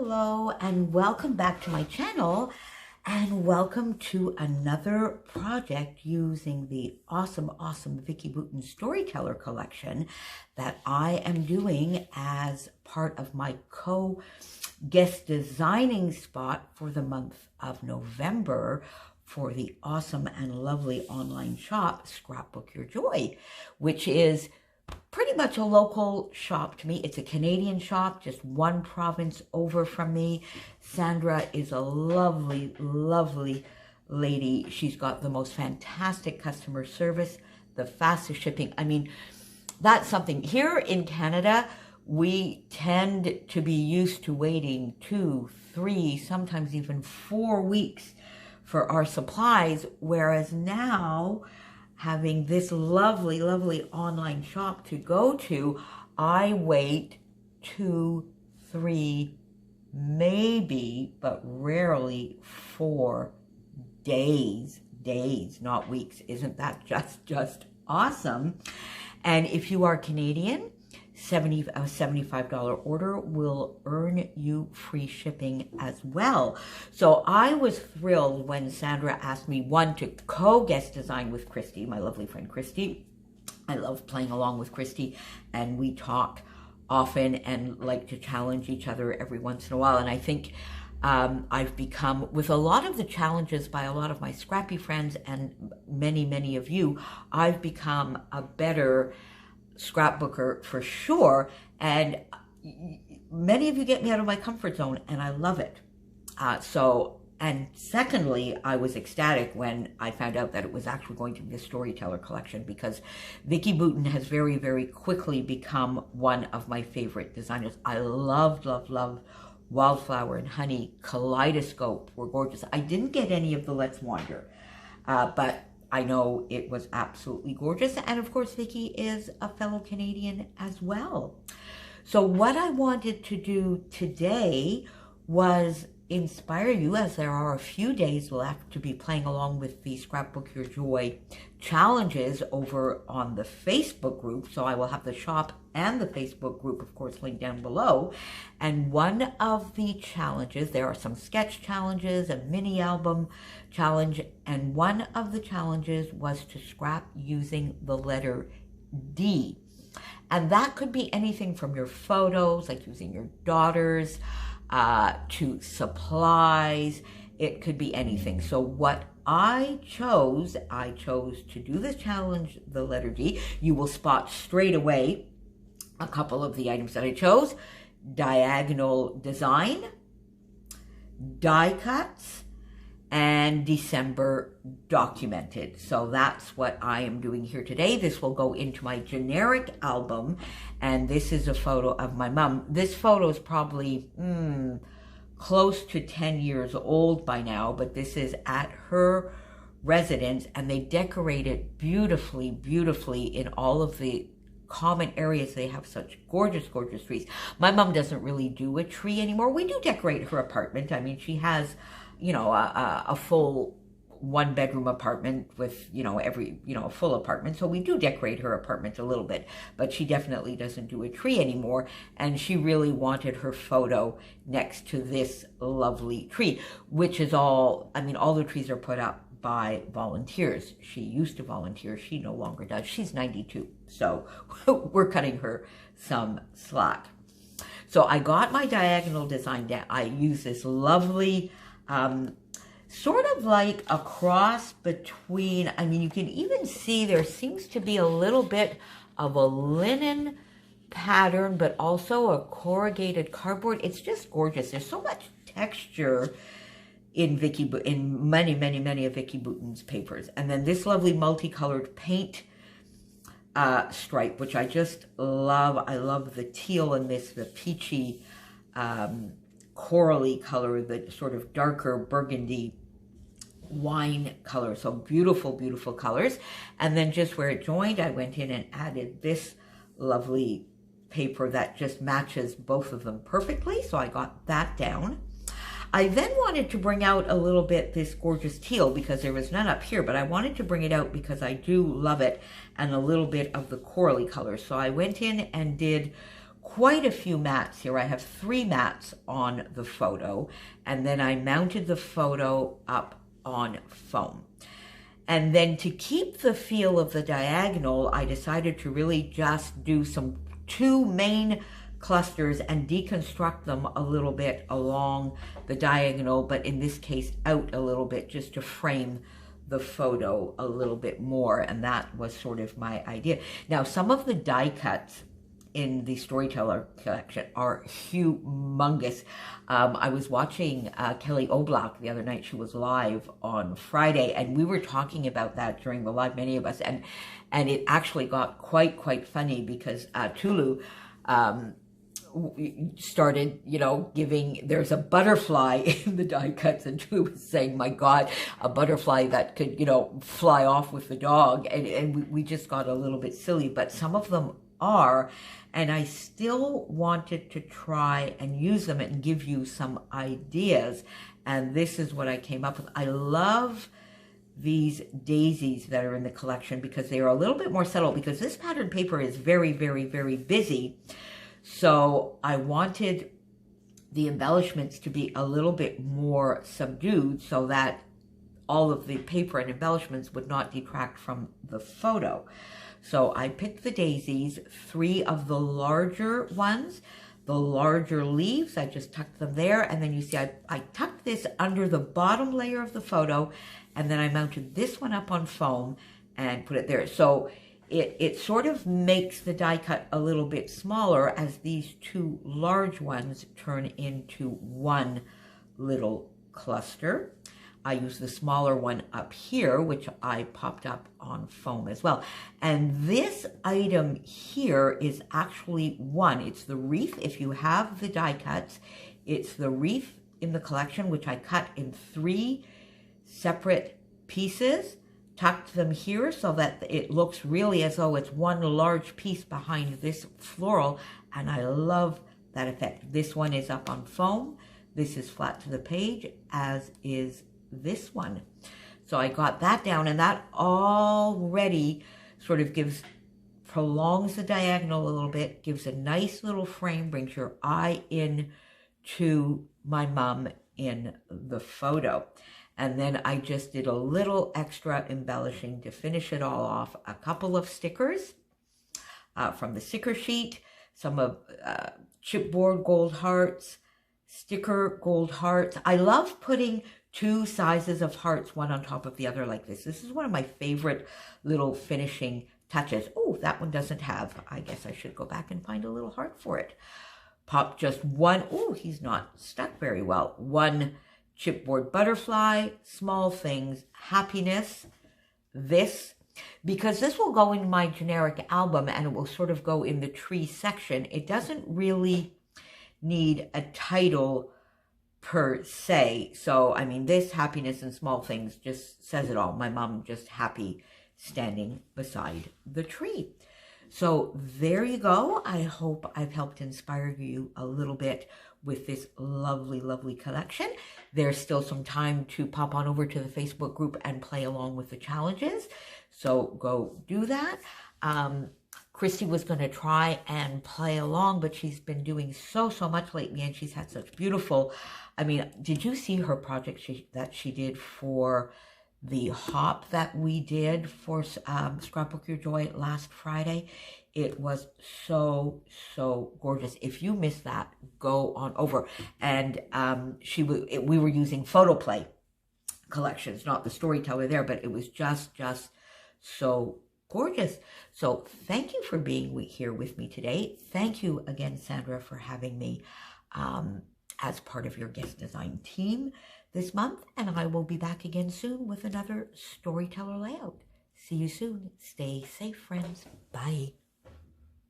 Hello and welcome back to my channel, and welcome to another project using the awesome Vicki Boutin Storyteller collection that I am doing as part of my co-guest designing spot for the month of November for the awesome and lovely online shop Scrapbook Your Joy, which is pretty much a local shop to me. It's a Canadian shop, just one province over from me. Sandra is a lovely lady. She's got the most fantastic customer service, the fastest shipping. I mean, that's something. Here in Canada, we tend to be used to waiting 2, 3, sometimes even 4 weeks for our supplies, whereas now, having this lovely online shop to go to, I wait 2, 3, maybe, but rarely 4 days, not weeks. Isn't that just awesome? And if you are Canadian, a $75 order will earn you free shipping as well. So I was thrilled when Sandra asked me, one, to co-guest design with Christy, my lovely friend Christy. I love playing along with Christy, and we talk often and like to challenge each other every once in a while. And I think I've become, with a lot of the challenges by a lot of my scrappy friends and many of you, I've become a better scrapbooker for sure, and many of you get me out of my comfort zone, and I love it. And secondly, I was ecstatic when I found out that it was actually going to be a Storyteller collection, because Vicki Boutin has very quickly become one of my favorite designers. I love Wildflower and Honey, Kaleidoscope were gorgeous. I didn't get any of the Let's Wander, but I know it was absolutely gorgeous. And of course, Vicki is a fellow Canadian as well. So what I wanted to do today was inspire you, as there are a few days left to be playing along with the Scrapbook Your Joy challenges over on the Facebook group. So I will have the shop and the Facebook group, of course, linked down below. And one of the challenges, there are some sketch challenges, a mini album challenge, and one of the challenges was to scrap using the letter D. And that could be anything from your photos, like using your daughters, to supplies. It could be anything. So what I chose to do this challenge, the letter D. You will spot straight away a couple of the items that I chose: diagonal design, die cuts, and December documented. So that's what I am doing here today. This will go into my generic album, and this is a photo of my mom. This photo is probably close to 10 years old by now, but this is at her residence, and they decorate it beautifully in all of the common areas. They have such gorgeous trees. My mom doesn't really do a tree anymore. We do decorate her apartment. I mean, she has, you know, a full 1-bedroom apartment with, a full apartment. So we do decorate her apartment a little bit, but she definitely doesn't do a tree anymore. And she really wanted her photo next to this lovely tree, which is all the trees are put up by volunteers. She used to volunteer. She no longer does. She's 92. So we're cutting her some slack. So I got my diagonal design down. I use this lovely, sort of like a cross between, you can even see there seems to be a little bit of a linen pattern, but also a corrugated cardboard. It's just gorgeous. There's so much texture in many of Vicki Boutin's papers. And then this lovely multicolored paint stripe, which I just love. I love the teal in this, the peachy, corally color, the sort of darker burgundy wine color. So beautiful colors. And then just where it joined, I went in and added this lovely paper that just matches both of them perfectly. So I got that down. I then wanted to bring out a little bit this gorgeous teal, because there was none up here, but I wanted to bring it out because I do love it, and a little bit of the corally color. So I went in and did quite a few mats here. I have 3 mats on the photo, and then I mounted the photo up on foam. And then to keep the feel of the diagonal, I decided to really just do 2 main clusters and deconstruct them a little bit along the diagonal, but in this case out a little bit, just to frame the photo a little bit more. And that was sort of my idea. Now, some of the die cuts in the Storyteller collection are humongous. I was watching Kelly Oblak the other night. She was live on Friday, and we were talking about that during the live, many of us, and it actually got quite funny because Tulu started, giving, there's a butterfly in the die cuts, and Tulu was saying, my God, a butterfly that could, fly off with the dog, and we just got a little bit silly, but some of them are, and I still wanted to try and use them and give you some ideas, and this is what I came up with. I love these daisies that are in the collection because they are a little bit more subtle, because this pattern paper is very, very, very busy. So I wanted the embellishments to be a little bit more subdued so that all of the paper and embellishments would not detract from the photo. So I picked the daisies, 3 of the larger ones, the larger leaves. I just tucked them there. And then you see I tucked this under the bottom layer of the photo, and then I mounted this one up on foam and put it there. So it sort of makes the die cut a little bit smaller as these 2 large ones turn into one little cluster. I use the smaller one up here, which I popped up on foam as well. And this item here is actually one. It's the wreath. If you have the die cuts, it's the wreath in the collection, which I cut in 3 separate pieces, tucked them here so that it looks really as though it's one large piece behind this floral, and I love that effect. This one is up on foam. This is flat to the page, as is this one. So I got that down, and that already sort of prolongs the diagonal a little bit, gives a nice little frame, brings your eye in to my mom in the photo. And then I just did a little extra embellishing to finish it all off. A couple of stickers from the sticker sheet, some of chipboard gold hearts, sticker gold hearts. I love putting 2 sizes of hearts, one on top of the other like this. This is one of my favorite little finishing touches. Oh, that one doesn't have. I guess I should go back and find a little heart for it. Pop just one. Oh, he's not stuck very well. 1 chipboard butterfly, small things, happiness, this, because this will go in my generic album and it will sort of go in the tree section. It doesn't really need a title per se. So, I mean, this, happiness, and small things just says it all. My mom just happy standing beside the tree. So there you go. I hope I've helped inspire you a little bit with this lovely, lovely collection. There's still some time to pop on over to the Facebook group and play along with the challenges. So go do that. Christy was going to try and play along, but she's been doing so much lately, and she's had such beautiful, I mean, did you see her project that she did for the hop that we did for Scrapbook Your Joy last Friday? It was so gorgeous. If you missed that, go on over. And we were using Photoplay collections, not the Storyteller there, but it was just so gorgeous. So thank you for being here with me today. Thank you again, Sandra, for having me as part of your guest design team this month. And I will be back again soon with another Storyteller layout. See you soon. Stay safe, friends. Bye.